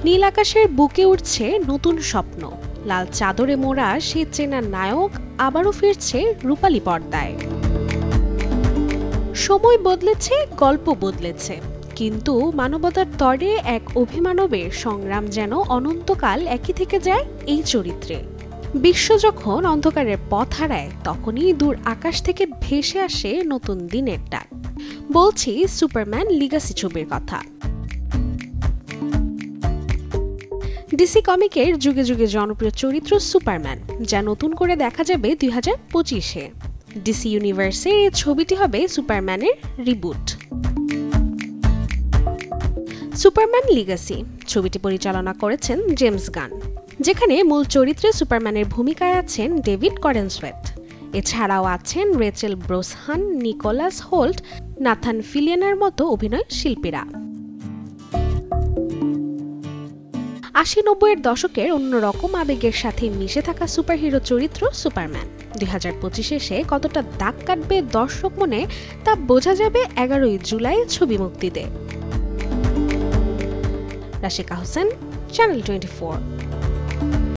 নীল আকাশের বুকে উঠছে নতুন স্বপ্ন, লাল চাদরে মোড়া সে চেনা নায়ক আবারও ফিরছে রূপালী পর্দায়। সময় বদলেছে, গল্প বদলেছে, কিন্তু মানবতার তরে এক অভিমানবের সংগ্রাম যেন অনন্তকাল একই থেকে যায় এই চরিত্রে। বিশ্ব যখন অন্ধকারের পথ হারায়, তখনই দূর আকাশ থেকে ভেসে আসে নতুন দিনের ডাক। বলছি সুপারম্যান লিগাসি ছবির কথা। ডিসি কমিকের যুগে যুগে জনপ্রিয় চরিত্র সুপারম্যান, যা নতুন করে দেখা যাবে 2025-এ। ডিসি ইউনিভার্সের এই ছবিটি হবে সুপারম্যানের রিবুট। সুপারম্যান লিগাসি ছবিটি পরিচালনা করেছেন জেমস গান, যেখানে মূল চরিত্রে সুপারম্যানের ভূমিকায় আছেন ডেভিড করেনসওয়েথ। এছাড়াও আছেন রেচেল ব্রোসহান, নিকোলাস হোল্ট, নাথান ফিলিয়ানের মতো অভিনয় শিল্পীরা। 80-90-এর দশকের অন্যরকম আবেগের সাথে মিশে থাকা সুপারহিরো চরিত্র সুপারম্যান 2025-এ এসে কতটা দাগ কাটবে দর্শক মনে, তা বোঝা যাবে 11ই জুলাই ছবি মুক্তিতে। রাশিকা হোসেন, চ্যানেল 24।